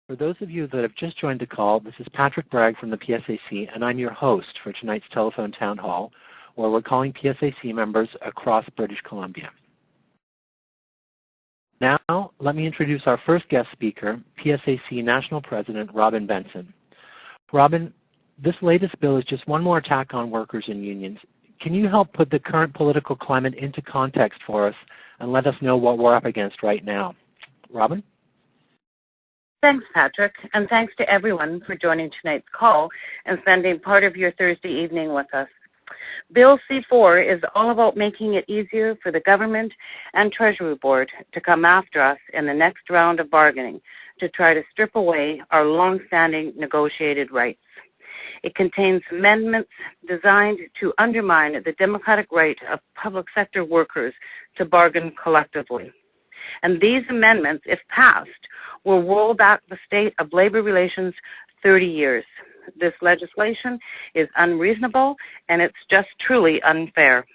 For those of you that have just joined the call, this is Patrick Bragg from the PSAC, and I'm your host for tonight's telephone town hall, where we're calling PSAC members across British Columbia. Now, let me introduce our first guest speaker, PSAC National President Robyn Benson. Robyn, this latest bill is just one more attack on workers and unions. Can you help put the current political climate into context for us and let us know what we're up against right now? Robyn? Thanks, Patrick, and thanks to everyone for joining tonight's call and spending part of your Thursday evening with us. Bill C-4 is all about making it easier for the government and Treasury Board to come after us in the next round of bargaining to try to strip away our long-standing negotiated rights. It contains amendments designed to undermine the democratic right of public sector workers to bargain collectively. And these amendments, if passed, will roll back the state of labor relations 30 years. This legislation is unreasonable, and it's just truly unfair.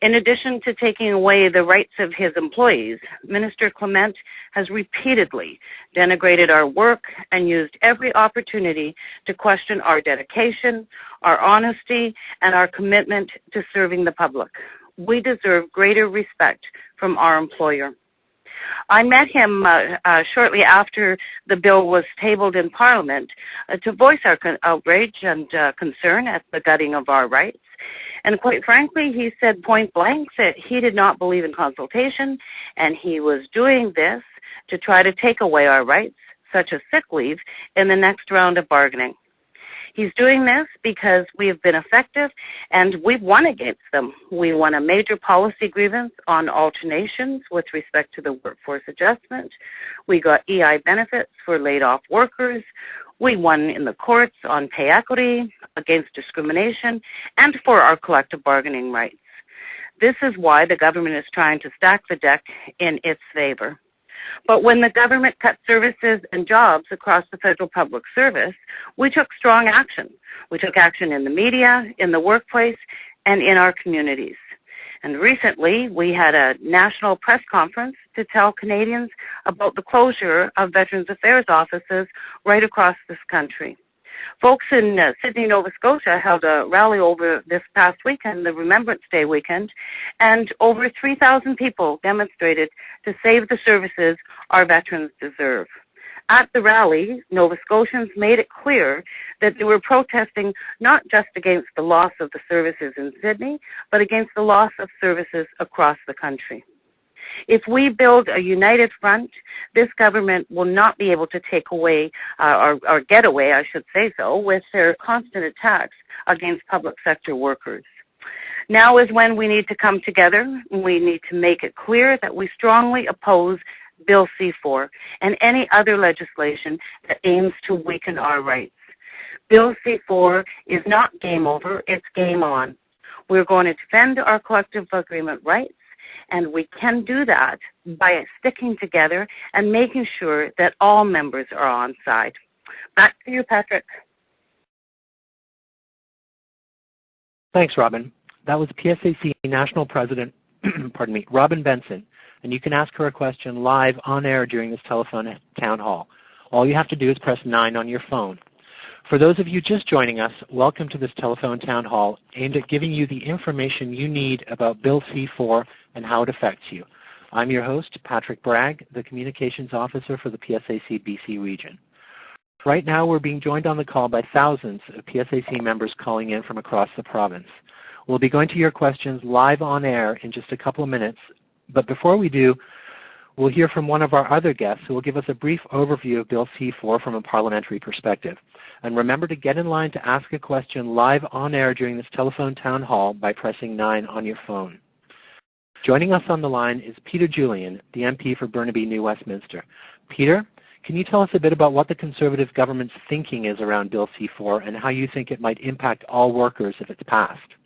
In addition to taking away the rights of his employees, Minister Clement has repeatedly denigrated our work and used every opportunity to question our dedication, our honesty, and our commitment to serving the public. We deserve greater respect from our employer. I met him shortly after the bill was tabled in Parliament to voice our outrage and concern at the gutting of our rights. And quite frankly, he said point blank that he did not believe in consultation, and he was doing this to try to take away our rights, such as sick leave, in the next round of bargaining. He's doing this because we have been effective and we've won against them. We won a major policy grievance on alternations with respect to the workforce adjustment. We got EI benefits for laid-off workers. We won in the courts on pay equity, against discrimination, and for our collective bargaining rights. This is why the government is trying to stack the deck in its favor. But when the government cut services and jobs across the federal public service, we took strong action. We took action in the media, in the workplace, and in our communities. And recently, we had a national press conference to tell Canadians about the closure of Veterans Affairs offices right across this country. Folks in Sydney, Nova Scotia held a rally over this past weekend, the Remembrance Day weekend, and over 3,000 people demonstrated to save the services our veterans deserve. At the rally, Nova Scotians made it clear that they were protesting not just against the loss of the services in Sydney, but against the loss of services across the country. If we build a united front, this government will not be able to take away, or get away, I should say so, with their constant attacks against public sector workers. Now is when we need to come together. We need to make it clear that we strongly oppose Bill C-4 and any other legislation that aims to weaken our rights. Bill C-4 is not game over, it's game on. We're going to defend our collective agreement rights, and we can do that by sticking together and making sure that all members are on side. Back to you, Patrick. Thanks, Robyn. That was PSAC National President, Robyn Benson, and you can ask her a question live on air during this telephone town hall. All you have to do is press 9 on your phone. For those of you just joining us, welcome to this telephone town hall aimed at giving you the information you need about Bill C-4 and how it affects you. I'm your host, Patrick Bragg, the Communications Officer for the PSAC BC region. Right now, we're being joined on the call by thousands of PSAC members calling in from across the province. We'll be going to your questions live on air in just a couple of minutes, but before we do, we'll hear from one of our other guests who will give us a brief overview of Bill C-4 from a parliamentary perspective. And remember to get in line to ask a question live on air during this telephone town hall by pressing 9 on your phone. Joining us on the line is Peter Julian, the MP for Burnaby-New Westminster. Peter, can you tell us a bit about what the Conservative government's thinking is around Bill C-4 and how you think it might impact all workers if it's passed?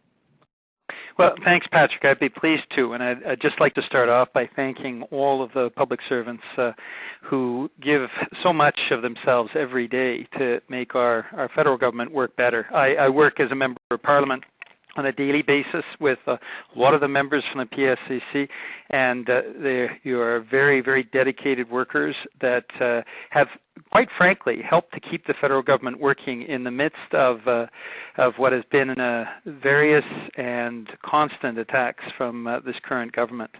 Well, thanks, Patrick. I'd be pleased to, and I'd just like to start off by thanking all of the public servants who give so much of themselves every day to make our federal government work better. I work as a member of Parliament on a daily basis with a lot of the members from the PSAC, and you are very, very dedicated workers that have, quite frankly, helped to keep the federal government working in the midst of what has been various and constant attacks from this current government.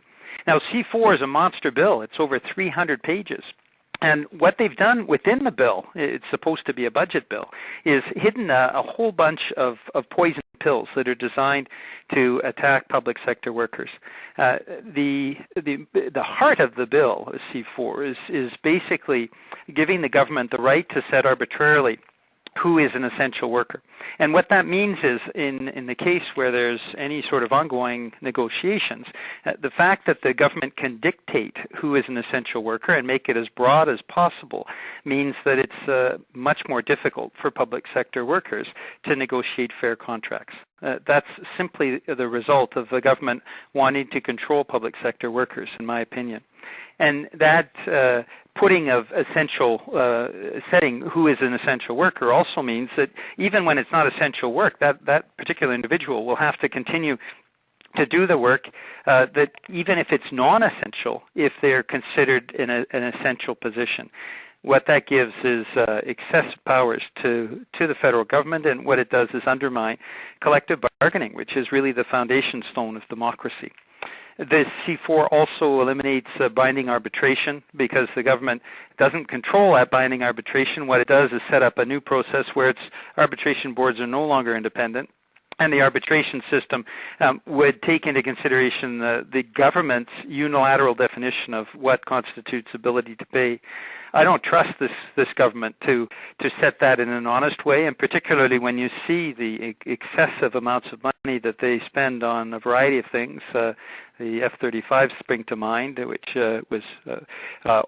Now, C-4 is a monster bill. It's over 300 pages. And what they've done within the bill, it's supposed to be a budget bill, is hidden a whole bunch of poison pills that are designed to attack public sector workers. The heart of the bill, C-4, is basically giving the government the right to set arbitrarily who is an essential worker. And what that means is, in the case where there's any sort of ongoing negotiations, the fact that the government can dictate who is an essential worker and make it as broad as possible means that it's much more difficult for public sector workers to negotiate fair contracts. That's simply the result of the government wanting to control public sector workers, in my opinion. And that putting of essential, setting who is an essential worker also means that even when it's not essential work, that particular individual will have to continue to do the work that even if it's non-essential, if they're considered in an essential position. What that gives is excessive powers to the federal government, and what it does is undermine collective bargaining, which is really the foundation stone of democracy. The C-4 also eliminates binding arbitration because the government doesn't control that binding arbitration. What it does is set up a new process where its arbitration boards are no longer independent, and the arbitration system would take into consideration the government's unilateral definition of what constitutes ability to pay. I don't trust this government to set that in an honest way, and particularly when you see the excessive amounts of money that they spend on a variety of things. The F-35 spring to mind, which was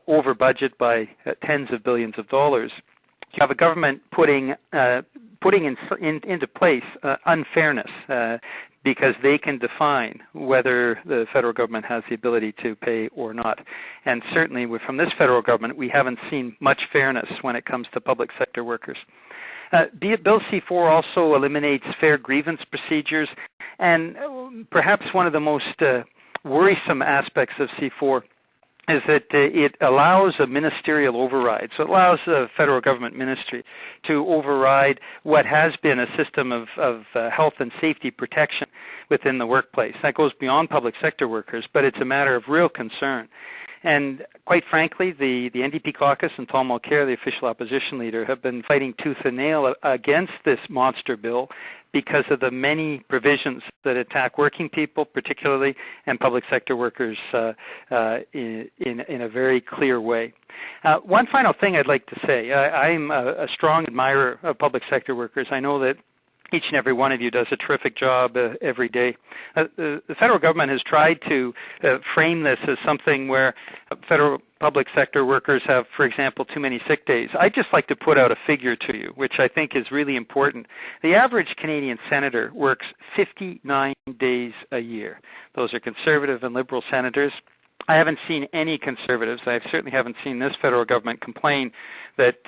over budget by tens of billions of dollars. You have a government putting into place unfairness because they can define whether the federal government has the ability to pay or not. And certainly from this federal government, we haven't seen much fairness when it comes to public sector workers. Bill C-4 also eliminates fair grievance procedures, and perhaps one of the most worrisome aspects of C-4 is that it allows a ministerial override. So it allows the federal government ministry to override what has been a system of health and safety protection within the workplace. That goes beyond public sector workers, but it's a matter of real concern. And quite frankly, the NDP caucus and Tom Mulcair, the official opposition leader, have been fighting tooth and nail against this monster bill because of the many provisions that attack working people particularly and public sector workers in a very clear way. One final thing I'd like to say. I'm a strong admirer of public sector workers. I know that each and every one of you does a terrific job every day. The federal government has tried to frame this as something where federal public sector workers have, for example, too many sick days. I'd just like to put out a figure to you, which I think is really important. The average Canadian senator works 59 days a year. Those are Conservative and Liberal senators. I haven't seen any Conservatives. I certainly haven't seen this federal government complain that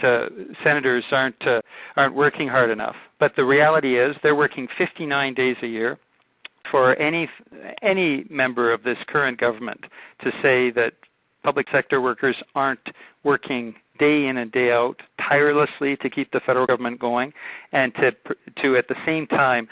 senators aren't working hard enough. But the reality is they're working 59 days a year. For any member of this current government to say that public sector workers aren't working day in and day out tirelessly to keep the federal government going, and to at the same time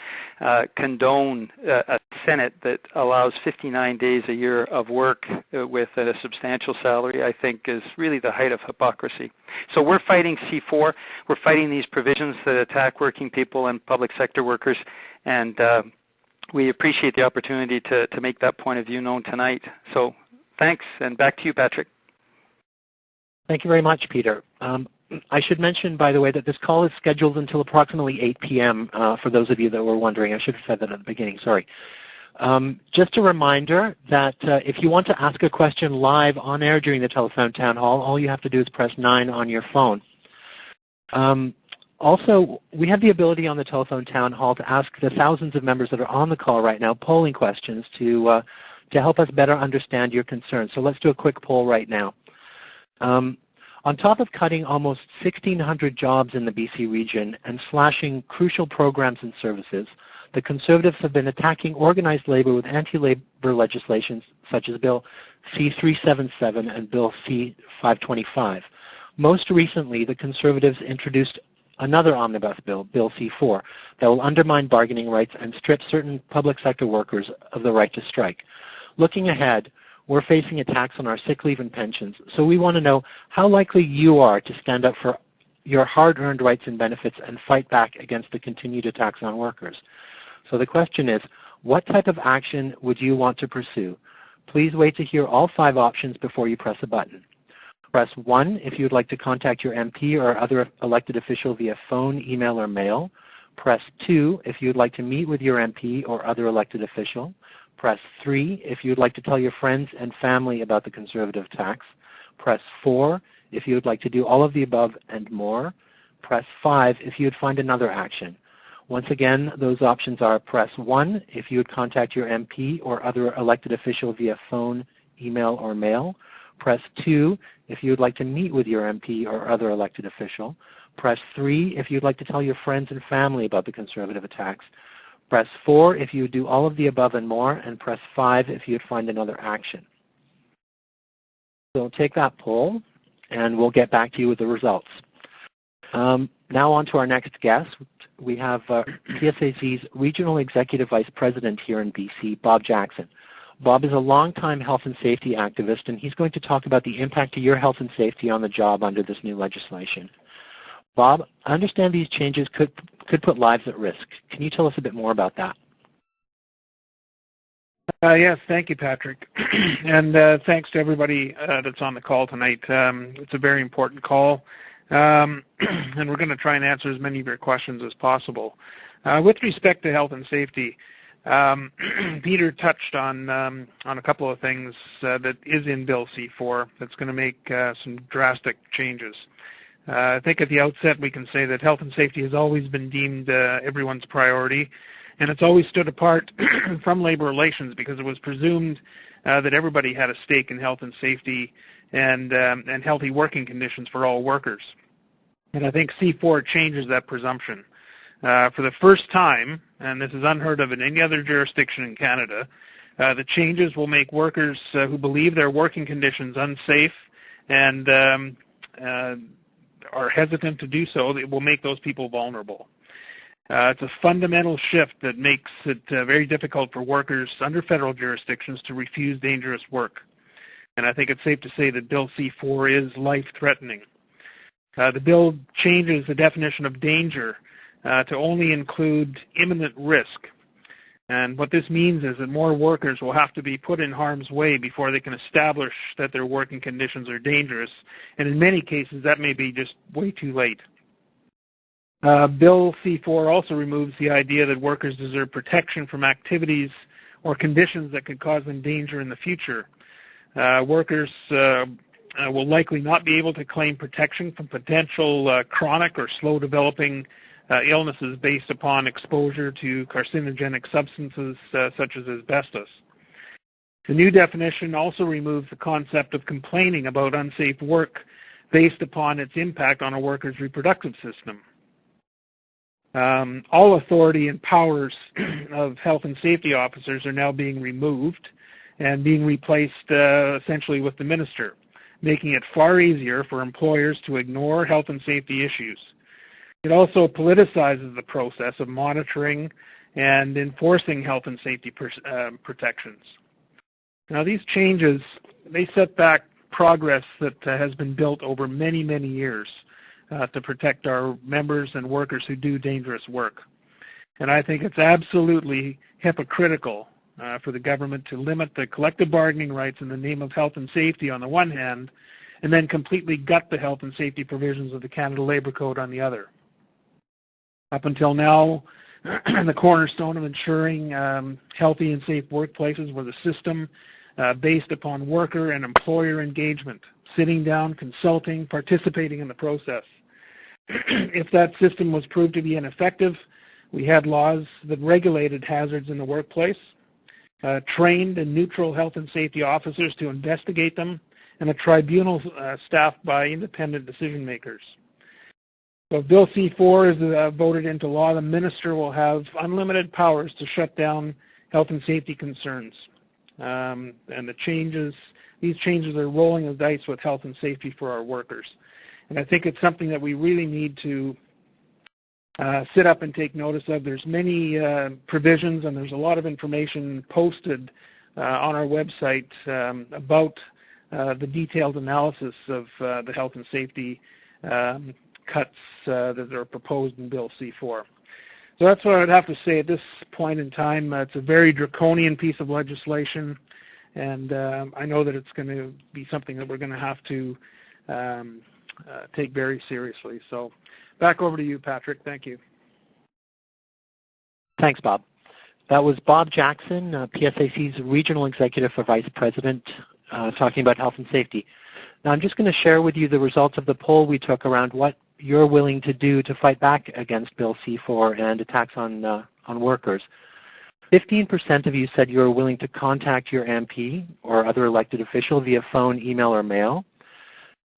condone a Senate that allows 59 days a year of work with a substantial salary, I think is really the height of hypocrisy. So we're fighting C-4. We're fighting these provisions that attack working people and public sector workers, and we appreciate the opportunity to make that point of view known tonight. So thanks, and back to you, Patrick. Thank you very much, Peter. I should mention, by the way, that this call is scheduled until approximately 8 p.m. For those of you that were wondering. I should have said that at the beginning, sorry. Just a reminder that if you want to ask a question live on air during the telephone town hall, all you have to do is press 9 on your phone. Also, we have the ability on the telephone town hall to ask the thousands of members that are on the call right now polling questions to help us better understand your concerns. So let's do a quick poll right now. On top of cutting almost 1,600 jobs in the BC region and slashing crucial programs and services, the Conservatives have been attacking organized labor with anti-labor legislation such as Bill C-377 and Bill C-525. Most recently, the Conservatives introduced another omnibus bill, Bill C-4, that will undermine bargaining rights and strip certain public sector workers of the right to strike. Looking ahead, we're facing attacks on our sick leave and pensions, so we want to know how likely you are to stand up for your hard-earned rights and benefits and fight back against the continued attacks on workers. So the question is, what type of action would you want to pursue? Please wait to hear all 5 options before you press a button. Press 1 if you would like to contact your MP or other elected official via phone, email, or mail. Press 2 if you would like to meet with your MP or other elected official. Press 3 if you would like to tell your friends and family about the Conservative tax. Press 4 if you would like to do all of the above and more. Press 5 if you would find another action. Once again, those options are press 1 if you would contact your MP or other elected official via phone, email, or mail. Press 2 if you would like to meet with your MP or other elected official. Press 3 if you'd like to tell your friends and family about the Conservative attacks. Press 4 if you would do all of the above and more, and press 5 if you'd find another action. So take that poll, and we'll get back to you with the results. Now on to our next guest. We have PSAC's Regional Executive Vice President here in BC, Bob Jackson. Bob is a longtime health and safety activist, and he's going to talk about the impact to your health and safety on the job under this new legislation. Bob, I understand these changes could put lives at risk. Can you tell us a bit more about that? Yes, thank you, Patrick. And thanks to everybody that's on the call tonight. It's a very important call, and we're going to try and answer as many of your questions as possible. With respect to health and safety, Peter touched on a couple of things that is in Bill C-4 that's going to make some drastic changes. I think at the outset we can say that health and safety has always been deemed everyone's priority, and it's always stood apart from labor relations because it was presumed that everybody had a stake in health and safety and healthy working conditions for all workers. And I think C-4 changes that presumption. For the first time, and this is unheard of in any other jurisdiction in Canada, the changes will make workers who believe their working conditions unsafe and are hesitant to do so, it will make those people vulnerable. It's a fundamental shift that makes it very difficult for workers under federal jurisdictions to refuse dangerous work. And I think it's safe to say that Bill C-4 is life-threatening. The bill changes the definition of danger to only include imminent risk. And what this means is that more workers will have to be put in harm's way before they can establish that their working conditions are dangerous. And in many cases, that may be just way too late. Bill C-4 also removes the idea that workers deserve protection from activities or conditions that could cause them danger in the future. Workers will likely not be able to claim protection from potential chronic or slow-developing illnesses based upon exposure to carcinogenic substances such as asbestos. The new definition also removes the concept of complaining about unsafe work based upon its impact on a worker's reproductive system. All authority and powers of health and safety officers are now being removed and being replaced essentially with the minister, making it far easier for employers to ignore health and safety issues. It also politicizes the process of monitoring and enforcing health and safety protections. Now, these changes, they set back progress that has been built over many, many years to protect our members and workers who do dangerous work. And I think it's absolutely hypocritical for the government to limit the collective bargaining rights in the name of health and safety on the one hand, and then completely gut the health and safety provisions of the Canada Labour Code on the other. Up until now, the cornerstone of ensuring healthy and safe workplaces was a system based upon worker and employer engagement, sitting down, consulting, participating in the process. If that system was proved to be ineffective, we had laws that regulated hazards in the workplace, trained and neutral health and safety officers to investigate them, and a tribunal staffed by independent decision makers. So if Bill C-4 is voted into law, the minister will have unlimited powers to shut down health and safety concerns. And these changes are rolling the dice with health and safety for our workers. And I think it's something that we really need to sit up and take notice of. There's many provisions, and there's a lot of information posted on our website about the detailed analysis of the health and safety cuts that are proposed in Bill C-4. So that's what I'd have to say at this point in time. It's a very draconian piece of legislation, and I know that it's going to be something that we're going to have to take very seriously. So back over to you, Patrick. Thank you. Thanks, Bob. That was Bob Jackson, PSAC's Regional Executive for Vice President, talking about health and safety. Now I'm just going to share with you the results of the poll we took around what you're willing to do to fight back against Bill C-4 and attacks on workers. 15% of you said you were willing to contact your MP or other elected official via phone, email, or mail.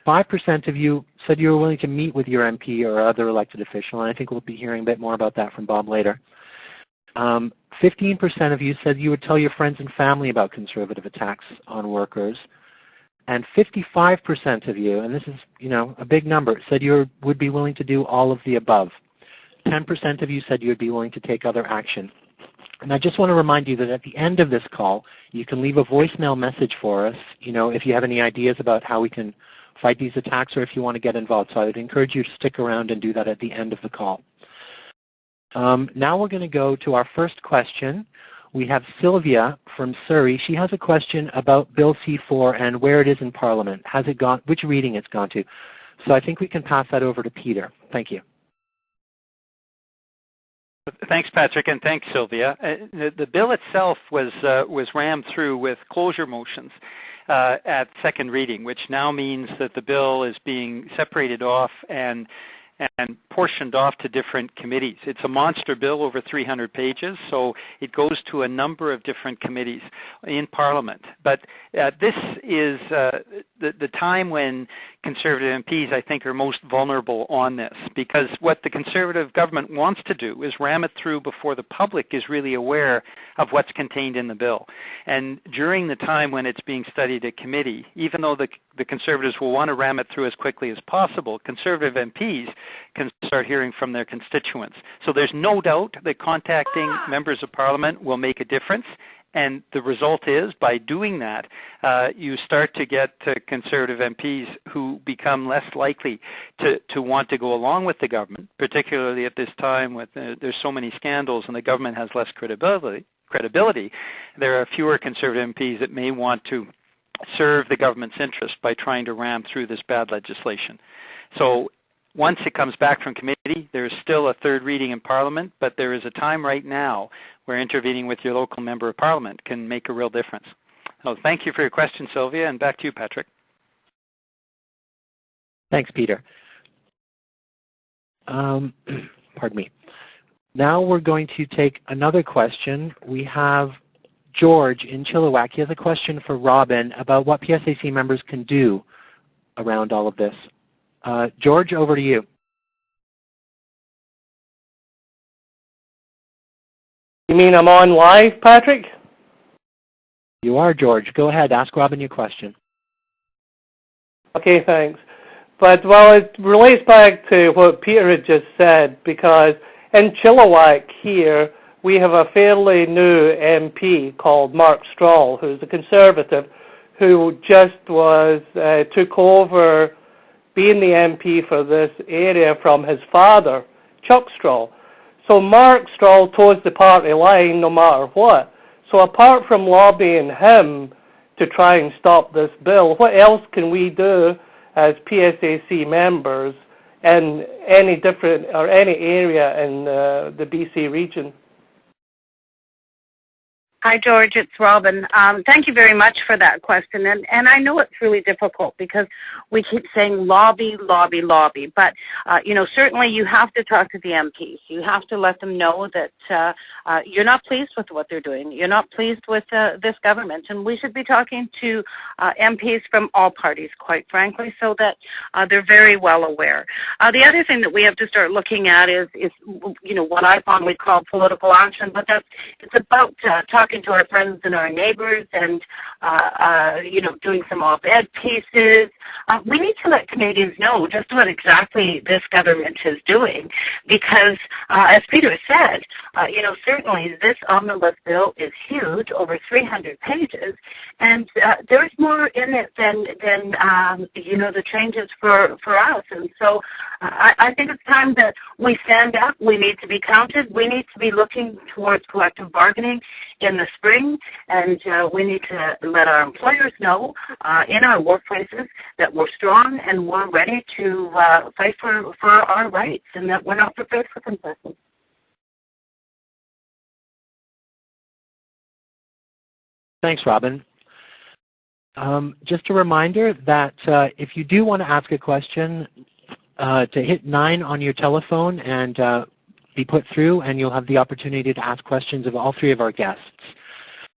5% of you said you were willing to meet with your MP or other elected official, and I think we'll be hearing a bit more about that from Bob later. 15% of you said you would tell your friends and family about conservative attacks on workers. And 55% of you, and this is, a big number, said you would be willing to do all of the above. 10% of you said you would be willing to take other action. And I just want to remind you that at the end of this call, you can leave a voicemail message for us, if you have any ideas about how we can fight these attacks or if you want to get involved. So I would encourage you to stick around and do that at the end of the call. Now we're going to go to our first question. We have Sylvia from Surrey. She has a question about Bill C-4 and where it is in Parliament. Has it gone, which reading it's gone to? So I think we can pass that over to Peter. Thank you. Thanks, Patrick, and thanks, Sylvia. The bill itself was rammed through with closure motions at second reading, which now means that the bill is being separated off and portioned off to different committees. It's a monster bill, over 300 pages, so it goes to a number of different committees in Parliament. But this is the time when Conservative MPs, I think, are most vulnerable on this, because what the Conservative government wants to do is ram it through before the public is really aware of what's contained in the bill. And during the time when it's being studied at committee, even though the Conservatives will want to ram it through as quickly as possible, Conservative MPs can start hearing from their constituents. So there's no doubt that contacting members of Parliament will make a difference. And the result is, by doing that, you start to get Conservative MPs who become less likely to want to go along with the government, particularly at this time with there's so many scandals and the government has less credibility. There are fewer Conservative MPs that may want to serve the government's interest by trying to ram through this bad legislation. So once it comes back from committee, there is still a third reading in Parliament, but there is a time right now where intervening with your local member of Parliament can make a real difference. So thank you for your question, Sylvia, and back to you, Patrick. Thanks, Peter. Pardon me. Now we're going to take another question. We have George in Chilliwack. He has a question for Robyn about what PSAC members can do around all of this. George, over to you. You mean I'm on live, Patrick? You are, George. Go ahead. Ask Robyn your question. Okay, thanks. But, well, it relates back to what Peter had just said, because in Chilliwack here, we have a fairly new MP called Mark Strahl, who's a Conservative, who just took over being the MP for this area from his father, Chuck Strahl. So Mark Strahl toes the party line no matter what. So apart from lobbying him to try and stop this bill, what else can we do as PSAC members in any different or any area in the BC region? Hi, George. It's Robyn. Thank you very much for that question. And I know it's really difficult because we keep saying lobby, lobby, lobby. But, certainly you have to talk to the MPs. You have to let them know that you're not pleased with what they're doing. You're not pleased with this government. And we should be talking to MPs from all parties, quite frankly, so that they're very well aware. The other thing that we have to start looking at is what I fondly call political action, but it's about talking to our friends and our neighbors and, doing some op-ed pieces. We need to let Canadians know just what exactly this government is doing because, as Peter said, certainly this omnibus bill is huge, over 300 pages, and there's more in it than the changes for us. And so I think it's time that we stand up. We need to be counted. We need to be looking towards collective bargaining in the spring, and we need to let our employers know in our workplaces that we're strong and we're ready to fight for our rights and that we're not prepared for concessions. Thanks, Robyn. Just a reminder that if you do want to ask a question, to hit 9 on your telephone and be put through, and you'll have the opportunity to ask questions of all three of our guests.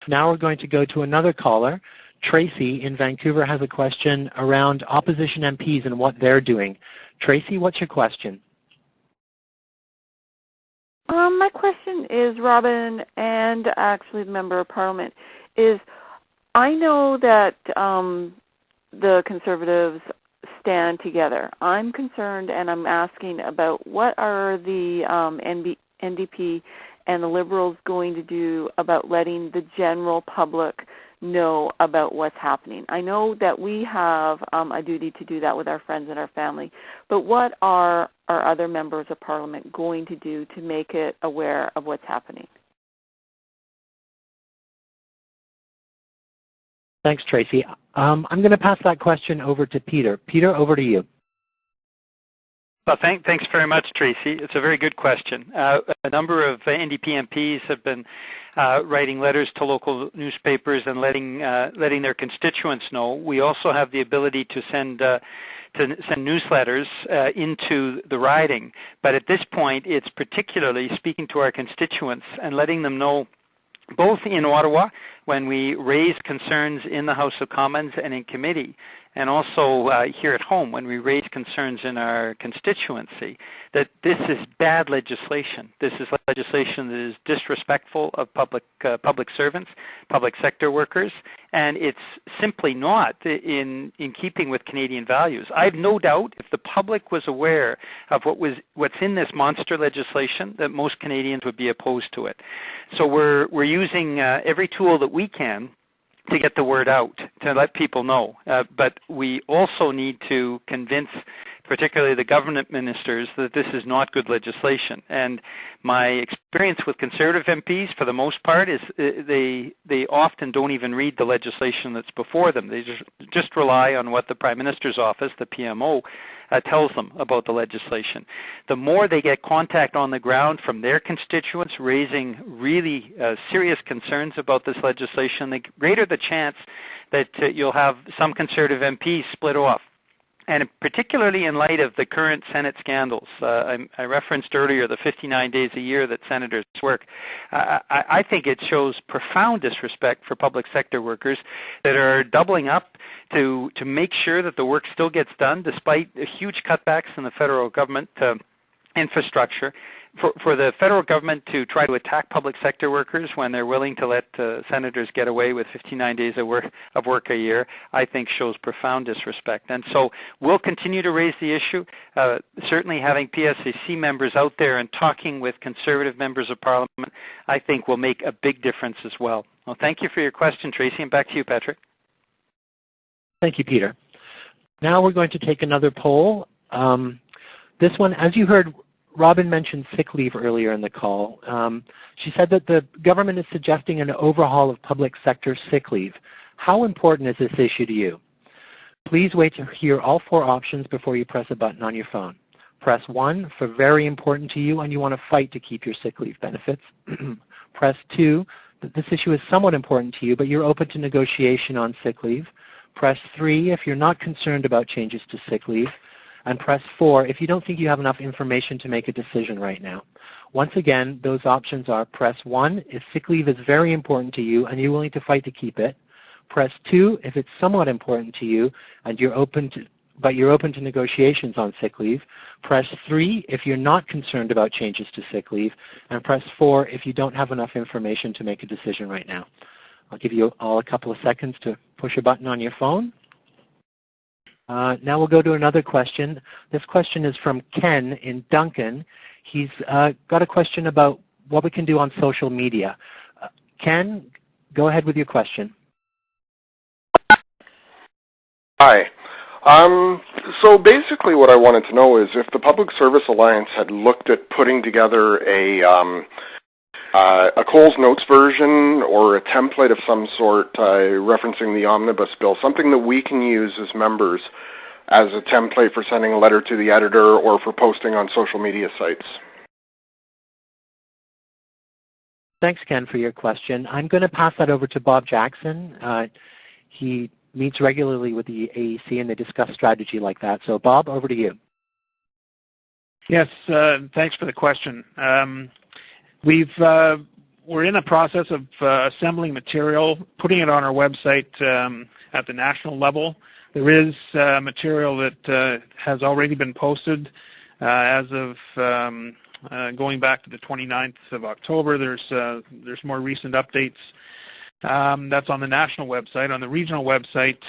Now we're going to go to another caller. Tracy in Vancouver has a question around opposition MPs and what they're doing. Tracy, what's your question? My question is, Robyn, and actually the Member of Parliament, is I know that the Conservatives stand together. I'm concerned and I'm asking about what are the NDP and the Liberals going to do about letting the general public know about what's happening. I know that we have a duty to do that with our friends and our family, but what are our other members of Parliament going to do to make it aware of what's happening? Thanks, Tracy. I'm going to pass that question over to Peter. Peter, over to you. Well, thanks very much, Tracy. It's a very good question. A number of NDP MPs have been writing letters to local newspapers and letting their constituents know. We also have the ability to send newsletters into the riding. But at this point, it's particularly speaking to our constituents and letting them know, both in Ottawa, when we raise concerns in the House of Commons and in committee, and also here at home when we raise concerns in our constituency, that this is bad legislation. This is legislation that is disrespectful of public servants, public sector workers, and it's simply not in keeping with Canadian values. I have no doubt if the public was aware of what's in this monster legislation, that most Canadians would be opposed to it. So we're using every tool that we can to get the word out, to let people know. But we also need to convince particularly the government ministers that this is not good legislation. And my experience with Conservative MPs, for the most part, is they often don't even read the legislation that's before them. They just rely on what the Prime Minister's office, the PMO, tells them about the legislation. The more they get contact on the ground from their constituents raising really serious concerns about this legislation, the greater the chance that you'll have some Conservative MPs split off. And particularly in light of the current Senate scandals, I referenced earlier the 59 days a year that senators work. I think it shows profound disrespect for public sector workers that are doubling up to make sure that the work still gets done despite huge cutbacks in the federal government infrastructure. For the federal government to try to attack public sector workers when they're willing to let senators get away with 59 days of work a year, I think shows profound disrespect. And so we'll continue to raise the issue. Certainly having PSAC members out there and talking with Conservative members of Parliament, I think will make a big difference as well. Well, thank you for your question, Tracy, and back to you, Patrick. Thank you, Peter. Now we're going to take another poll. This one, as you heard, Robyn mentioned sick leave earlier in the call. She said that the government is suggesting an overhaul of public sector sick leave. How important is this issue to you? Please wait to hear all 4 options before you press a button on your phone. Press 1 for very important to you and you want to fight to keep your sick leave benefits. Press 2 that this issue is somewhat important to you, but you're open to negotiation on sick leave. Press 3 if you're not concerned about changes to sick leave, and press 4 if you don't think you have enough information to make a decision right now. Once again, those options are press 1 if sick leave is very important to you and you're willing to fight to keep it. Press 2 if it's somewhat important to you and you're open to negotiations on sick leave. Press 3 if you're not concerned about changes to sick leave, and press 4 if you don't have enough information to make a decision right now. I'll give you all a couple of seconds to push a button on your phone. Now we'll go to another question. This question is from Ken in Duncan. He's got a question about what we can do on social media. Ken, go ahead with your question. Hi. So basically what I wanted to know is if the Public Service Alliance had looked at putting together a Coles Notes version or a template of some sort referencing the omnibus bill, something that we can use as members as a template for sending a letter to the editor or for posting on social media sites. Thanks, Ken, for your question. I'm going to pass that over to Bob Jackson. He meets regularly with the AEC and they discuss strategy like that. So Bob, over to you. Yes, thanks for the question. We're in the process of assembling material, putting it on our website at the national level. There is material that has already been posted as of going back to the 29th of October. There's more recent updates. That's on the national website. On the regional website,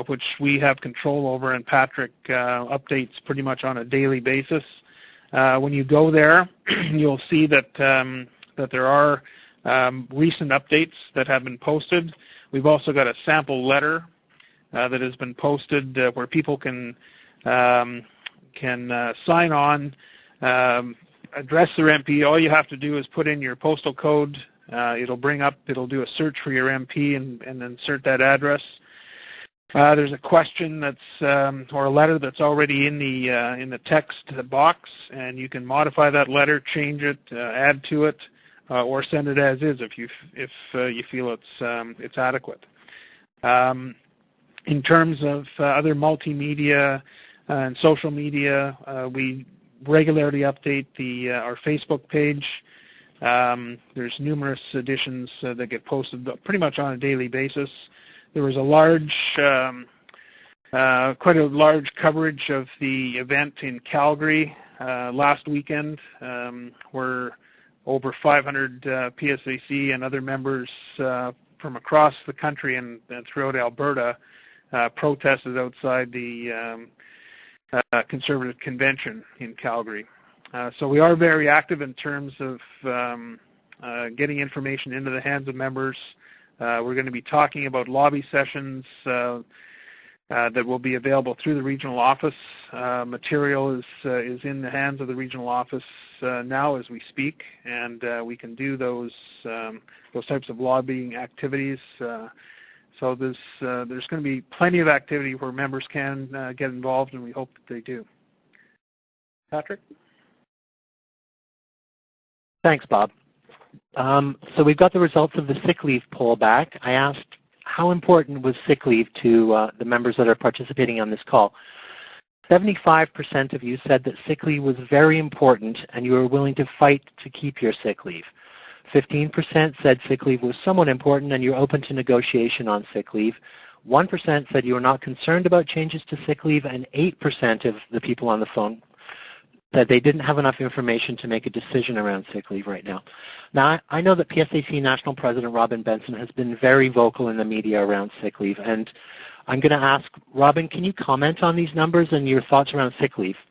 which we have control over, and Patrick updates pretty much on a daily basis. When you go there, you'll see that there are recent updates that have been posted. We've also got a sample letter that has been posted where people can sign on, address their MP. All you have to do is put in your postal code. It'll do a search for your MP and insert that address. There's a question or a letter that's already in the text box, and you can modify that letter, change it, add to it, or send it as is if you feel it's adequate. In terms of other multimedia and social media, we regularly update our Facebook page. There's numerous editions that get posted pretty much on a daily basis. There was quite a large coverage of the event in Calgary last weekend, where over 500 PSAC and other members from across the country and throughout Alberta protested outside the Conservative Convention in Calgary. So we are very active in terms of getting information into the hands of members. We're going to be talking about lobby sessions that will be available through the regional office. Material is in the hands of the regional office now as we speak, and we can do those types of lobbying activities. So there's going to be plenty of activity where members can get involved, and we hope that they do. Patrick? Thanks, Bob. So we've got the results of the sick leave poll back. I asked how important was sick leave to the members that are participating on this call. 75% of you said that sick leave was very important and you were willing to fight to keep your sick leave. 15% said sick leave was somewhat important and you're open to negotiation on sick leave. 1% said you were not concerned about changes to sick leave, and 8% of the people on the phone that they didn't have enough information to make a decision around sick leave right now. Now, I know that PSAC National President Robyn Benson has been very vocal in the media around sick leave, and I'm going to ask, Robyn, can you comment on these numbers and your thoughts around sick leave?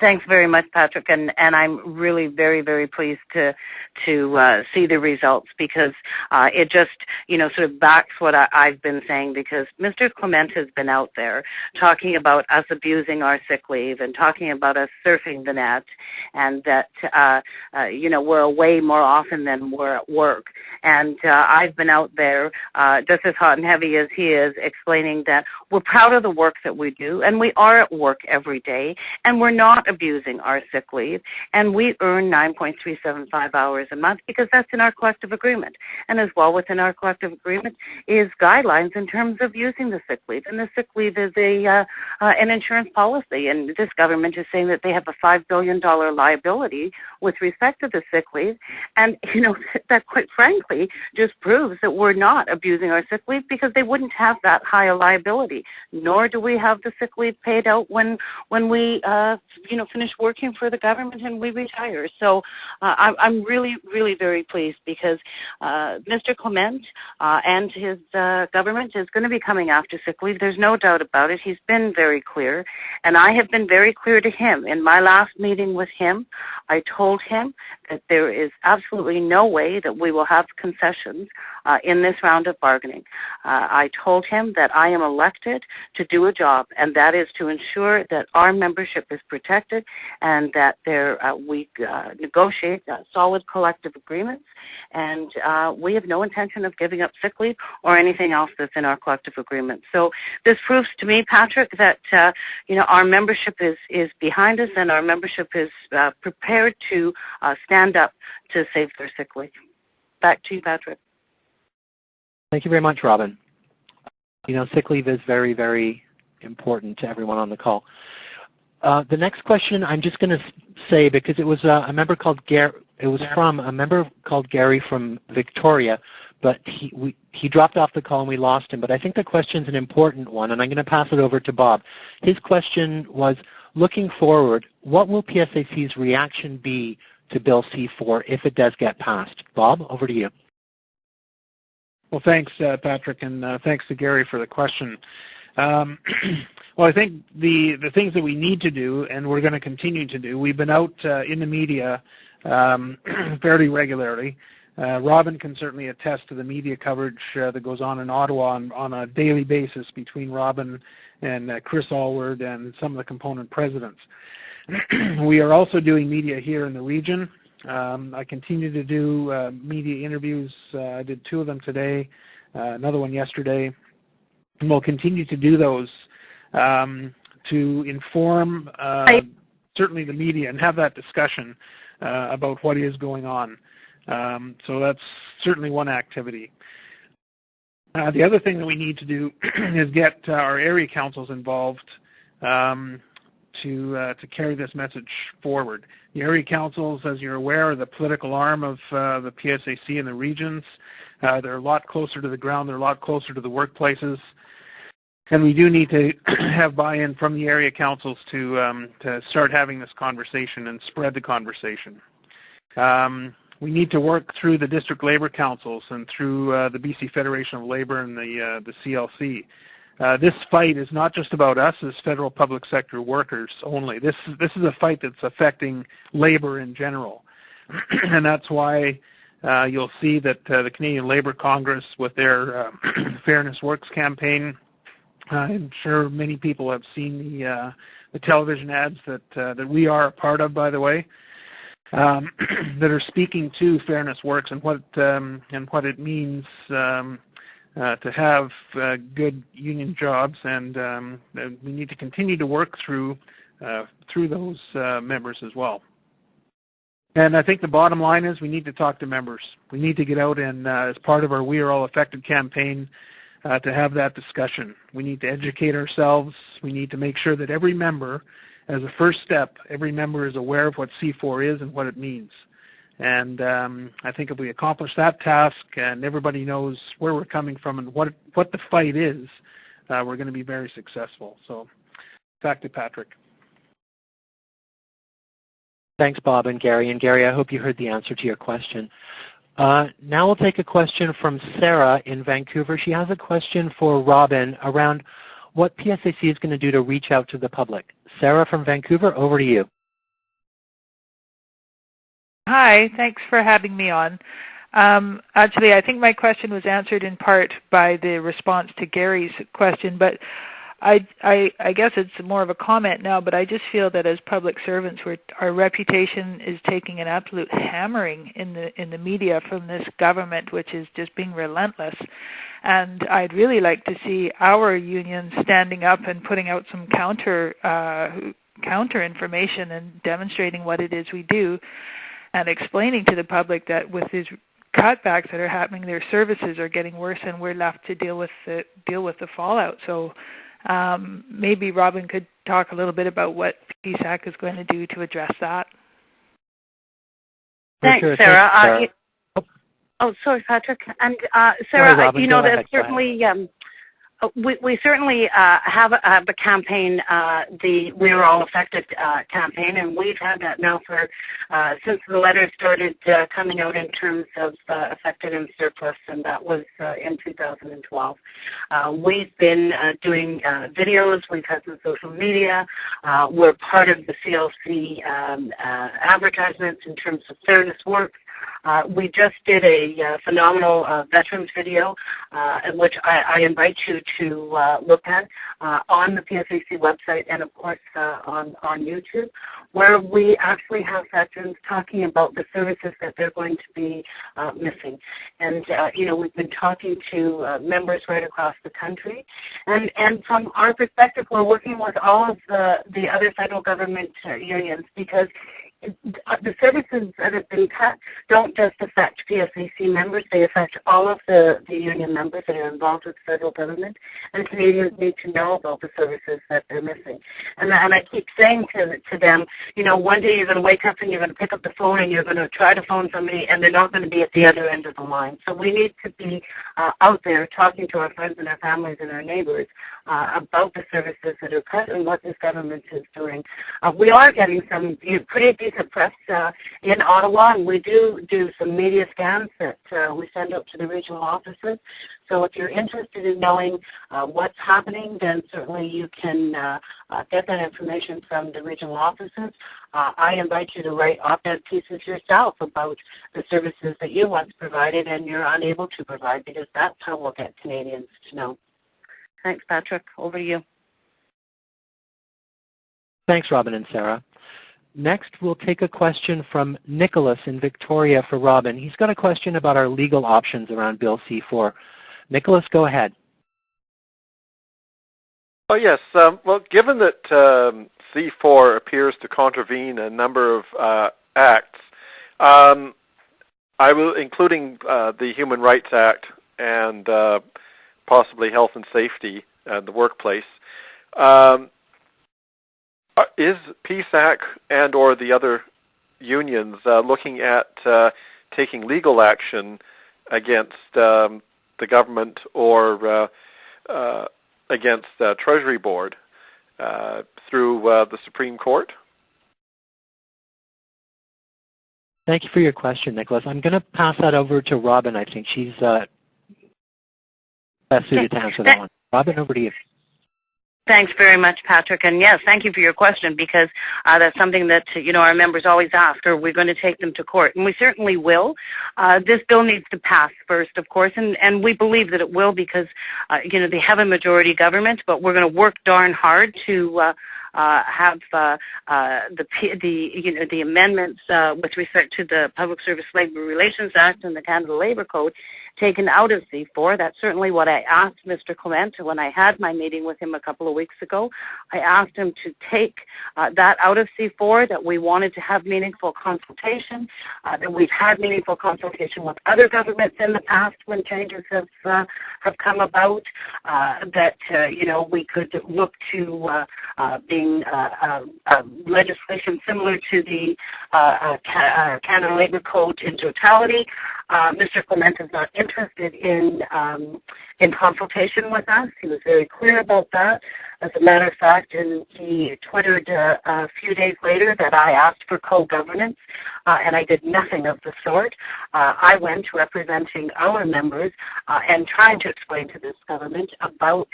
Thanks very much, Patrick, and I'm really very, very pleased to see the results, because it just, sort of backs what I've been saying, because Mr. Clement has been out there talking about us abusing our sick leave and talking about us surfing the net, and that, we're away more often than we're at work. And I've been out there just as hot and heavy as he is, explaining that we're proud of the work that we do, and we are at work every day, and we're not not abusing our sick leave, and we earn 9.375 hours a month because that's in our collective agreement. And as well within our collective agreement is guidelines in terms of using the sick leave. And the sick leave is an insurance policy, and this government is saying that they have a $5 billion liability with respect to the sick leave. And, you know, that quite frankly just proves that we're not abusing our sick leave because they wouldn't have that high a liability, nor do we have the sick leave paid out when we, finish working for the government and we retire. So I'm really, really very pleased because Mr. Clement and his government is going to be coming after sick leave. There's no doubt about it. He's been very clear, and I have been very clear to him. In my last meeting with him, I told him that there is absolutely no way that we will have concessions in this round of bargaining. I told him that I am elected to do a job, and that is to ensure that our membership is protected and that we negotiate solid collective agreements, and we have no intention of giving up sick leave or anything else that's in our collective agreement. So this proves to me, Patrick, that our membership is behind us, and our membership is prepared to stand up to save their sick leave. Back to you, Patrick. Thank you very much, Robyn. You know, sick leave is very, very important to everyone on the call. The next question I'm just going to say, because it was a member called Gary. It was from a member called Gary from Victoria, but he dropped off the call and we lost him. But I think the question's an important one, and I'm going to pass it over to Bob. His question was, looking forward, what will PSAC's reaction be to Bill C-4 if it does get passed? Bob, over to you. Well, thanks, Patrick, and thanks to Gary for the question. Well, I think the things that we need to do, and we're going to continue to do, we've been out in the media fairly regularly. Robyn can certainly attest to the media coverage that goes on in Ottawa on a daily basis between Robyn and Chris Allward and some of the component presidents. We are also doing media here in the region. I continue to do media interviews. I did 2 of them today, another one yesterday. And we'll continue to do those to inform certainly the media and have that discussion about what is going on. So that's certainly one activity. The other thing that we need to do is get our area councils involved to carry this message forward. The area councils, as you're aware, are the political arm of the PSAC in the regions. They're a lot closer to the ground. They're a lot closer to the workplaces. And we do need to have buy-in from the area councils to start having this conversation and spread the conversation. We need to work through the district labor councils and through the BC Federation of Labor and the CLC. This fight is not just about us as federal public sector workers only. This is a fight that's affecting labor in general. And that's why you'll see that the Canadian Labour Congress, with their Fairness Works campaign, I'm sure many people have seen the television ads that we are a part of, by the way, that are speaking to Fairness Works and what it means to have good union jobs, and we need to continue to work through those members as well. And I think the bottom line is we need to talk to members. We need to get out and, as part of our We Are All Affected campaign, to have that discussion. We need to educate ourselves. We need to make sure that every member, as a first step, every member is aware of what C-4 is and what it means. And I think if we accomplish that task and everybody knows where we're coming from and what the fight is, we're going to be very successful. So back to Patrick. Thanks, Bob and Gary. And Gary, I hope you heard the answer to your question. Now we'll take a question from Sarah in Vancouver. She has a question for Robyn around what PSAC is going to do to reach out to the public. Sarah from Vancouver, over to you. Hi, thanks for having me on. Actually, I think my question was answered in part by the response to Gary's question, but I guess it's more of a comment now, but I just feel that as public servants, our reputation is taking an absolute hammering in the media from this government, which is just being relentless. And I'd really like to see our union standing up and putting out some counter counter information and demonstrating what it is we do and explaining to the public that with these cutbacks that are happening, their services are getting worse and we're left to deal with the fallout. So maybe Robyn could talk a little bit about what PSAC is going to do to address that. Thanks, sure. Sarah. Thanks, Oh, sorry, Patrick. And Sorry, Sarah, Robyn, you know, go that ahead, certainly we certainly have a campaign, the We're All Affected campaign, and we've had that now for since the letter started coming out in terms of affected and surplus, and that was in 2012. We've been doing videos. We've had some social media. We're part of the CLC advertisements in terms of fairness work. We just did a phenomenal veterans video, which I invite you to look at on the PSAC website and, of course, on YouTube, where we actually have veterans talking about the services that they're going to be missing. And, you know, we've been talking to members right across the country. And from our perspective, we're working with all of the other federal government unions, because the services that have been cut don't just affect PSAC members, they affect all of the union members that are involved with the federal government, and Canadians need to know about the services that they're missing. And I keep saying to them, you know, one day you're going to wake up and you're going to pick up the phone and you're going to try to phone somebody and they're not going to be at the other end of the line. So we need to be out there talking to our friends and our families and our neighbors about the services that are cut and what this government is doing. We are getting some pretty decent press in Ottawa, and we do some media scans that we send out to the regional offices. So if you're interested in knowing what's happening, then certainly you can get that information from the regional offices. I invite you to write op-ed pieces yourself about the services that you once provided and you're unable to provide, because that's how we'll get Canadians to know. Thanks, Patrick. Over to you. Thanks, Robyn and Sarah. Next, we'll take a question from Nicholas in Victoria for Robyn. He's got a question about our legal options around Bill C-4. Nicholas, go ahead. Oh, yes. Well, given that C-4 appears to contravene a number of acts, including the Human Rights Act and possibly health and safety in the workplace, is PSAC and or the other unions looking at taking legal action against the government or against the Treasury Board through the Supreme Court? Thank you for your question, Nicholas. I'm going to pass that over to Robyn. I think she's best suited to answer that one. Robyn, over to you. Thanks very much, Patrick. And yes, thank you for your question, because that's something that, you know, our members always ask, are we going to take them to court? And we certainly will. This bill needs to pass first, of course, and we believe that it will, because, you know, they have a majority government, but we're going to work darn hard to have the amendments with respect to the Public Service Labour Relations Act and the Canada Labour Code taken out of C-4. That's certainly what I asked Mr. Clement when I had my meeting with him a couple of weeks ago. I asked him to take that out of C-4, that we wanted to have meaningful consultation, that we've had meaningful consultation with other governments in the past when changes have come about, that, you know, we could look to being legislation similar to the Canada Labour Code in totality. Mr. Clement is not interested in consultation with us. He was very clear about that. As a matter of fact, he twittered a few days later that I asked for co-governance, and I did nothing of the sort. I went representing our members and trying to explain to this government about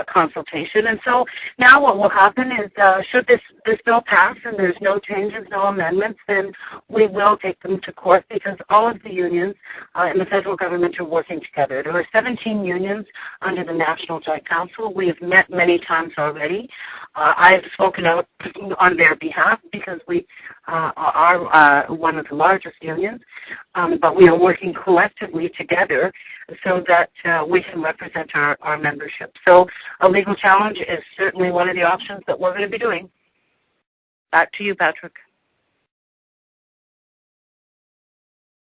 consultation. And so now what will happen is, should this bill pass and there's no changes, no amendments, then we will take them to court, because all of the unions in the federal government are working together. There are 17 unions under the National Joint Council. We have met many times already. I've spoken out on their behalf, because we are one of the largest unions, but we are working collectively together so that we can represent our membership. So a legal challenge is certainly one of the options that we're going to be doing. Back to you, Patrick.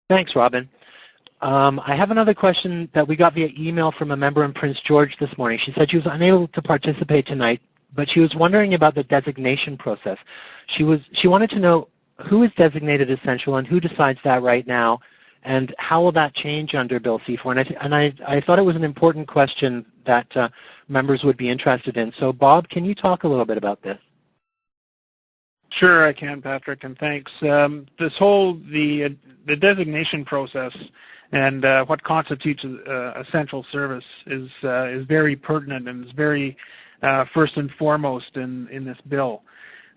Thanks, Robyn. I have another question that we got via email from a member in Prince George this morning. She said she was unable to participate tonight, but she was wondering about the designation process. She wanted to know who is designated essential and who decides that right now, and how will that change under Bill C-4? And I thought it was an important question that members would be interested in. So, Bob, can you talk a little bit about this? Sure, I can, Patrick, and thanks. This whole the designation process and what constitutes essential service is very pertinent and is very first and foremost in this bill.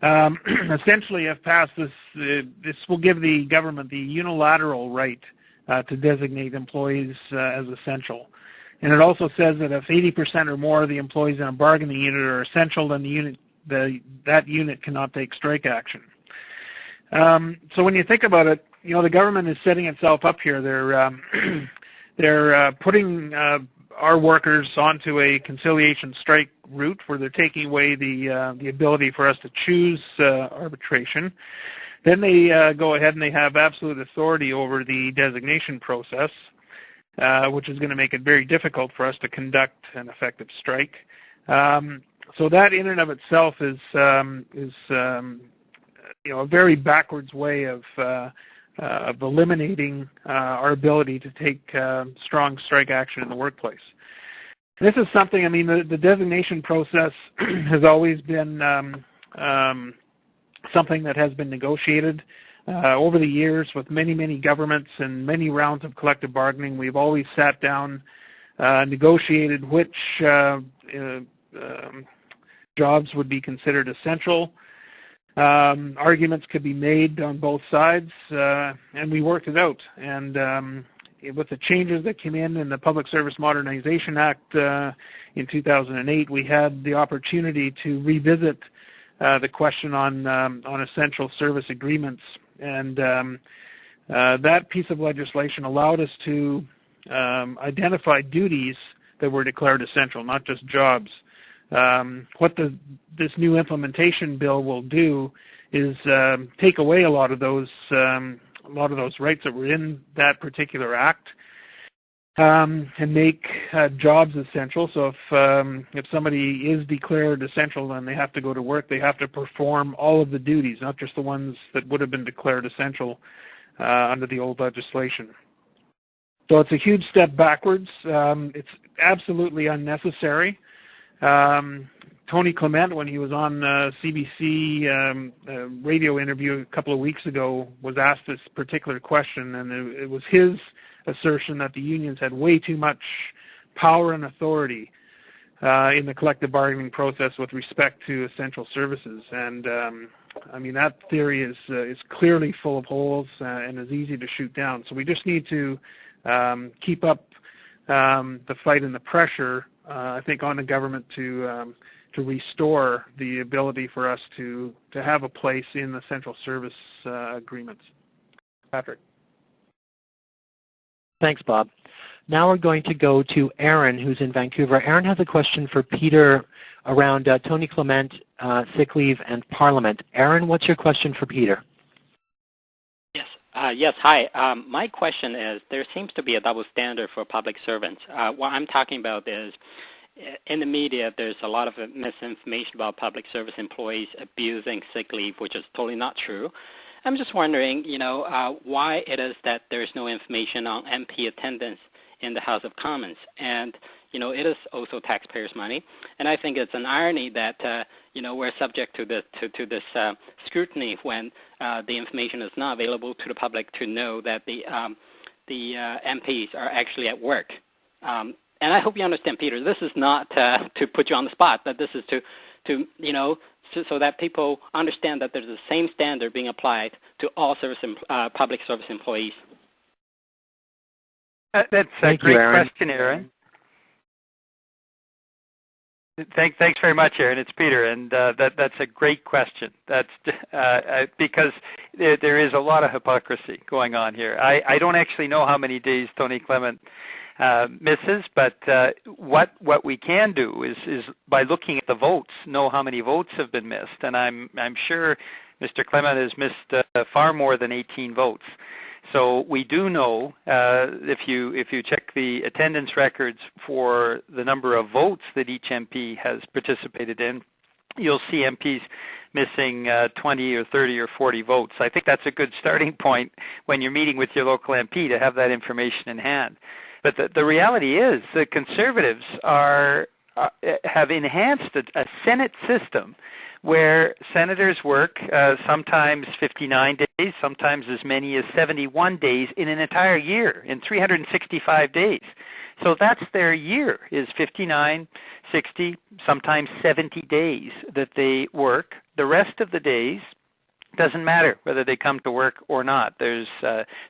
Essentially, if passed, this will give the government the unilateral right to designate employees as essential. And it also says that if 80% or more of the employees in a bargaining unit are essential, then that unit cannot take strike action. So when you think about it, the government is setting itself up here. They're putting our workers onto a conciliation strike route where they're taking away the ability for us to choose arbitration. Then they go ahead and they have absolute authority over the designation process, which is going to make it very difficult for us to conduct an effective strike. So that in and of itself is a very backwards way of eliminating our ability to take strong strike action in the workplace. This is something, the designation process has always been something that has been negotiated over the years with many, many governments and many rounds of collective bargaining. We've always sat down, negotiated which jobs would be considered essential. Arguments could be made on both sides, and we worked it out. And with the changes that came in the Public Service Modernization Act in 2008, we had the opportunity to revisit the question on essential service agreements. And that piece of legislation allowed us to identify duties that were declared essential, not just jobs. What this new implementation bill will do is take away a lot of those rights that were in that particular act, and make jobs essential. So if somebody is declared essential, then they have to go to work. They have to perform all of the duties, not just the ones that would have been declared essential under the old legislation. So it's a huge step backwards. It's absolutely unnecessary. Tony Clement, when he was on CBC radio interview a couple of weeks ago, was asked this particular question, and it was his assertion that the unions had way too much power and authority in the collective bargaining process with respect to essential services. And that theory is clearly full of holes and is easy to shoot down. So we just need to keep up the fight and the pressure, I think, on the government to restore the ability for us to have a place in the central service agreements. Patrick. Thanks, Bob. Now we're going to go to Aaron, who's in Vancouver. Aaron has a question for Peter around Tony Clement, sick leave, and Parliament. Aaron, what's your question for Peter? Yes, hi. My question is, there seems to be a double standard for public servants. What I'm talking about is, in the media, there's a lot of misinformation about public service employees abusing sick leave, which is totally not true. I'm just wondering, why it is that there's no information on MP attendance in the House of Commons. And, it is also taxpayers' money. And I think it's an irony that, we're subject to this scrutiny when the information is not available to the public to know that the MPs are actually at work. And I hope you understand, Peter, this is not to put you on the spot, but this is to so that people understand that there's the same standard being applied to all public service employees. That's a great question, Aaron. Thanks very much, Aaron. It's Peter, and that's a great question. That's because there is a lot of hypocrisy going on here. I don't actually know how many days Tony Clement misses, but what we can do is by looking at the votes, know how many votes have been missed, and I'm sure Mr. Clement has missed far more than 18 votes. So we do know, if you check the attendance records for the number of votes that each MP has participated in, you'll see MPs missing 20 or 30 or 40 votes. I think that's a good starting point when you're meeting with your local MP to have that information in hand. But the reality is the Conservatives have enhanced a Senate system where senators work sometimes 59 days, sometimes as many as 71 days in an entire year, in 365 days. So that's their year, is 59, 60, sometimes 70 days that they work. The rest of the days, doesn't matter whether they come to work or not. There's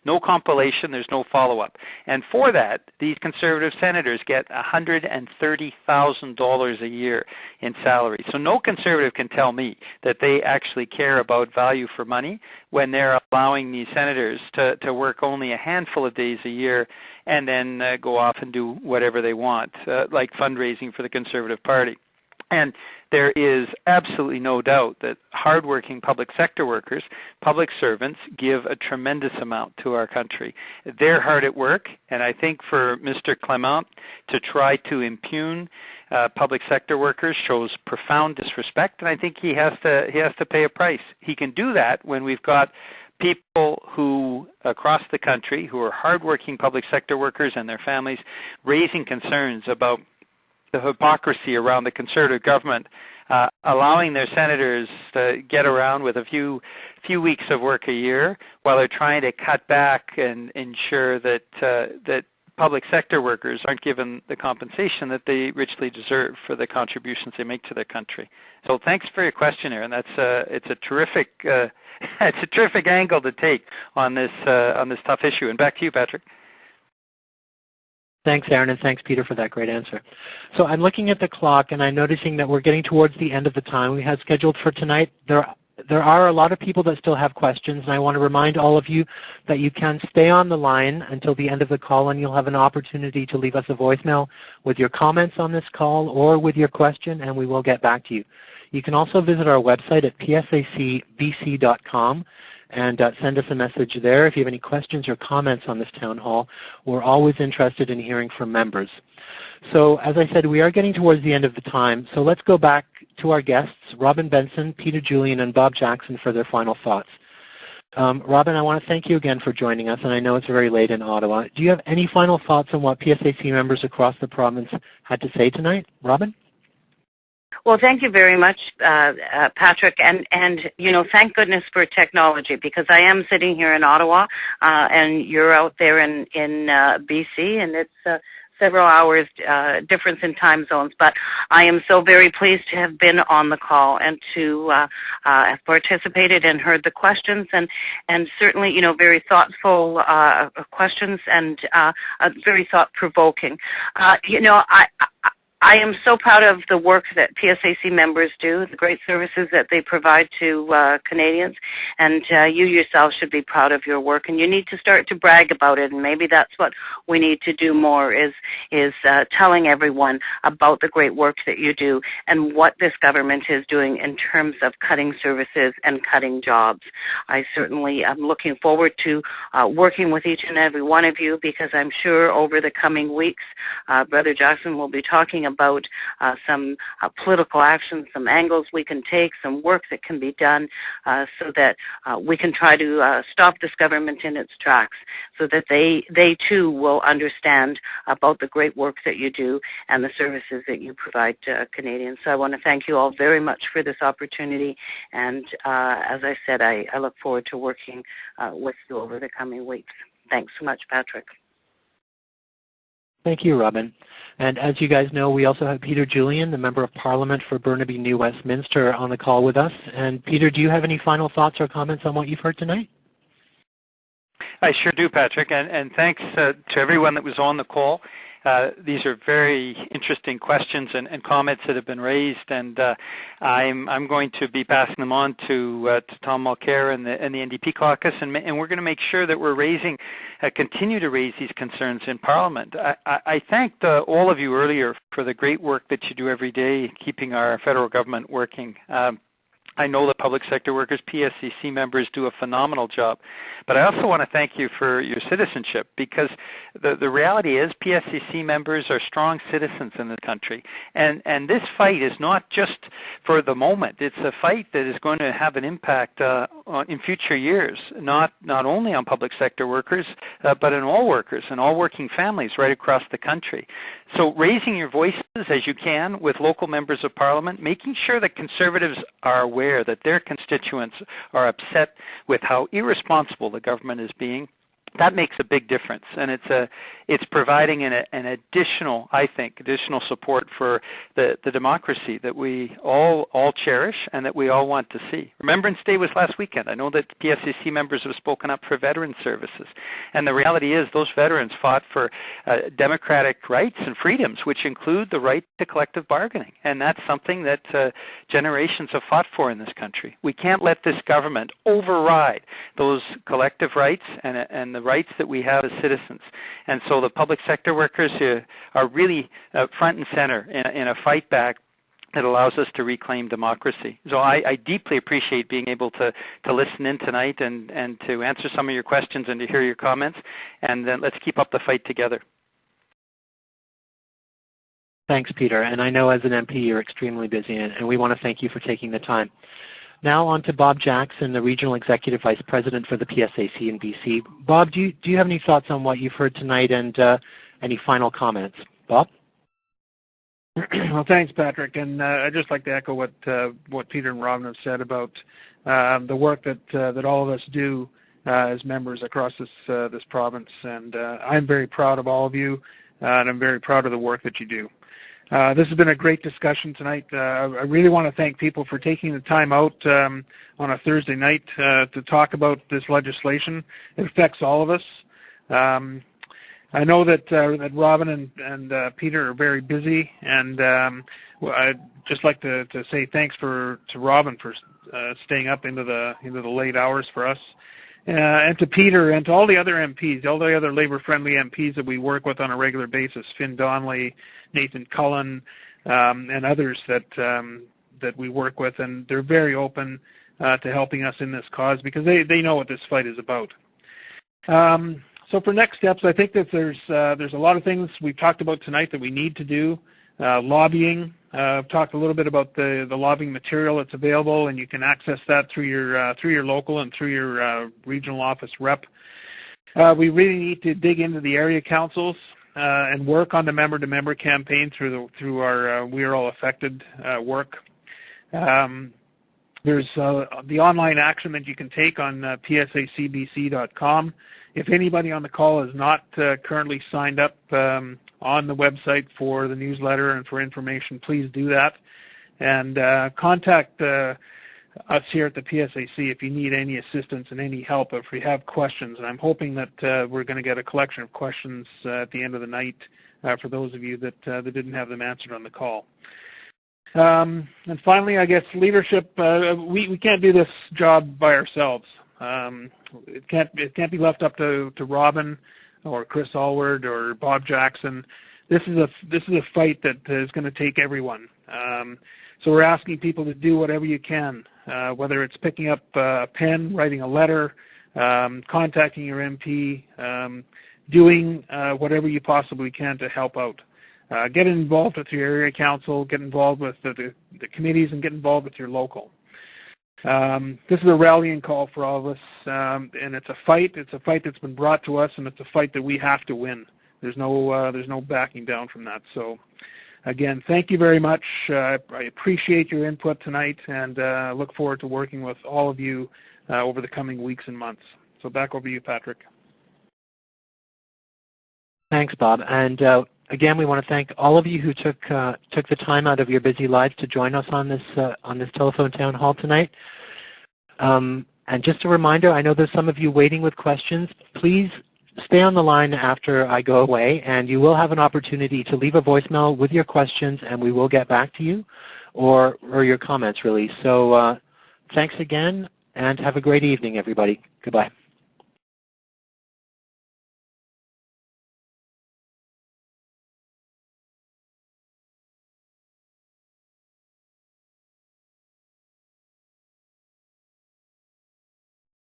no compilation, there's no follow-up. And for that, these Conservative senators get $130,000 a year in salary. So no Conservative can tell me that they actually care about value for money when they're allowing these senators to work only a handful of days a year and then go off and do whatever they want, like fundraising for the Conservative Party. And there is absolutely no doubt that hardworking public sector workers, public servants, give a tremendous amount to our country. They're hard at work, and I think for Mr. Clement to try to impugn public sector workers shows profound disrespect, and I think he has to pay a price. He can do that when we've got people who across the country who are hardworking public sector workers and their families raising concerns about the hypocrisy around the Conservative government, allowing their senators to get around with a few weeks of work a year while they're trying to cut back and ensure that that public sector workers aren't given the compensation that they richly deserve for the contributions they make to their country. So thanks for your question, Aaron. That's it's a terrific it's a terrific angle to take on this tough issue. And back to you, Patrick. Thanks, Aaron, and thanks, Peter, for that great answer. So I'm looking at the clock, and I'm noticing that we're getting towards the end of the time we had scheduled for tonight. There are a lot of people that still have questions, and I want to remind all of you that you can stay on the line until the end of the call, and you'll have an opportunity to leave us a voicemail with your comments on this call or with your question, and we will get back to you. You can also visit our website at psacbc.com and send us a message there if you have any questions or comments on this town hall. We're always interested in hearing from members. So as I said, we are getting towards the end of the time, so let's go back to our guests, Robyn Benson, Peter Julian, and Bob Jackson for their final thoughts. Robyn, I want to thank you again for joining us, and I know it's very late in Ottawa. Do you have any final thoughts on what PSAC members across the province had to say tonight? Robyn? Well, thank you very much, Patrick, and you know, thank goodness for technology, because I am sitting here in Ottawa, and you're out there in BC, and it's several hours difference in time zones. But I am so very pleased to have been on the call and to have participated and heard the questions, and certainly, you know, very thoughtful questions and very thought-provoking. You know, I am so proud of the work that PSAC members do, the great services that they provide to Canadians, and you yourself should be proud of your work, and you need to start to brag about it, and maybe that's what we need to do more, is telling everyone about the great work that you do and what this government is doing in terms of cutting services and cutting jobs. I certainly am looking forward to working with each and every one of you, because I'm sure over the coming weeks, Brother Jackson will be talking about some political action, some angles we can take, some work that can be done so that we can try to stop this government in its tracks, so that they too will understand about the great work that you do and the services that you provide to Canadians. So I want to thank you all very much for this opportunity, and as I said, I look forward to working with you over the coming weeks. Thanks so much, Patrick. Thank you, Robyn. And as you guys know, we also have Peter Julian, the Member of Parliament for Burnaby-New Westminster, on the call with us. And Peter, do you have any final thoughts or comments on what you've heard tonight? I sure do, Patrick, and thanks to everyone that was on the call. These are very interesting questions and comments that have been raised, and I'm going to be passing them on to Tom Mulcair and the NDP caucus, and we're going to make sure that we're continue to raise these concerns in Parliament. I thanked all of you earlier for the great work that you do every day, keeping our federal government working. I know that public sector workers, PSAC members, do a phenomenal job. But I also want to thank you for your citizenship, because the reality is PSAC members are strong citizens in this country. And this fight is not just for the moment. It's a fight that is going to have an impact in future years, not only on public sector workers, but in all workers and all working families right across the country. So raising your voices as you can with local members of Parliament, making sure that Conservatives are aware that their constituents are upset with how irresponsible the government is being, that makes a big difference, and it's providing an additional, I think, additional support for the democracy that we all cherish and that we all want to see. Remembrance Day was last weekend. I know that PSAC members have spoken up for veteran services, and the reality is those veterans fought for democratic rights and freedoms, which include the right to collective bargaining, and that's something that generations have fought for in this country. We can't let this government override those collective rights and the rights that we have as citizens. And so the public sector workers are really front and center in a fight back that allows us to reclaim democracy. So I deeply appreciate being able to listen in tonight and to answer some of your questions and to hear your comments. And then let's keep up the fight together. Thanks, Peter. And I know as an MP you're extremely busy, and we want to thank you for taking the time. Now on to Bob Jackson, the Regional Executive Vice President for the PSAC in BC. Bob, do you have any thoughts on what you've heard tonight and any final comments? Bob? Well, thanks, Patrick. And I'd just like to echo what Peter and Robyn have said about the work that all of us do as members across this province. And I'm very proud of all of you, and I'm very proud of the work that you do. This has been a great discussion tonight. I really want to thank people for taking the time out on a Thursday night to talk about this legislation. It affects all of us. I know that Robyn and Peter are very busy, and I'd just like to say thanks to Robyn for staying up into the late hours for us. And to Peter and to all the other MPs, all the other Labour-friendly MPs that we work with on a regular basis, Finn Donnelly, Nathan Cullen, and others that we work with, and they're very open to helping us in this cause because they know what this fight is about. So for next steps, I think that there's a lot of things we've talked about tonight that we need to do. Lobbying. I've talked a little bit about the lobbying material that's available, and you can access that through your local and through your regional office rep. We really need to dig into the area councils and work on the member-to-member campaign through our We Are All Affected work. There's the online action that you can take on psacbc.com. If anybody on the call is not currently signed up on the website for the newsletter and for information, please do that. And contact us here at the PSAC if you need any assistance and any help, if you have questions. And I'm hoping that we're going to get a collection of questions at the end of the night for those of you that didn't have them answered on the call. And finally, I guess leadership, we can't do this job by ourselves. It can't be left up to Robyn or Chris Allward or Bob Jackson. This is a fight that is going to take everyone. So we're asking people to do whatever you can, whether it's picking up a pen, writing a letter, contacting your MP, doing whatever you possibly can to help out. Get involved with your area council, get involved with the committees, and get involved with your local. This is a rallying call for all of us, and it's a fight. It's a fight that's been brought to us, and it's a fight that we have to win. There's no backing down from that. So, again, thank you very much. I appreciate your input tonight, and look forward to working with all of you over the coming weeks and months. So back over to you, Patrick. Thanks, Bob. And again, we want to thank all of you who took the time out of your busy lives to join us on this telephone town hall tonight. And just a reminder, I know there's some of you waiting with questions. Please stay on the line after I go away, and you will have an opportunity to leave a voicemail with your questions, and we will get back to you, or your comments, really. So thanks again, and have a great evening, everybody. Goodbye.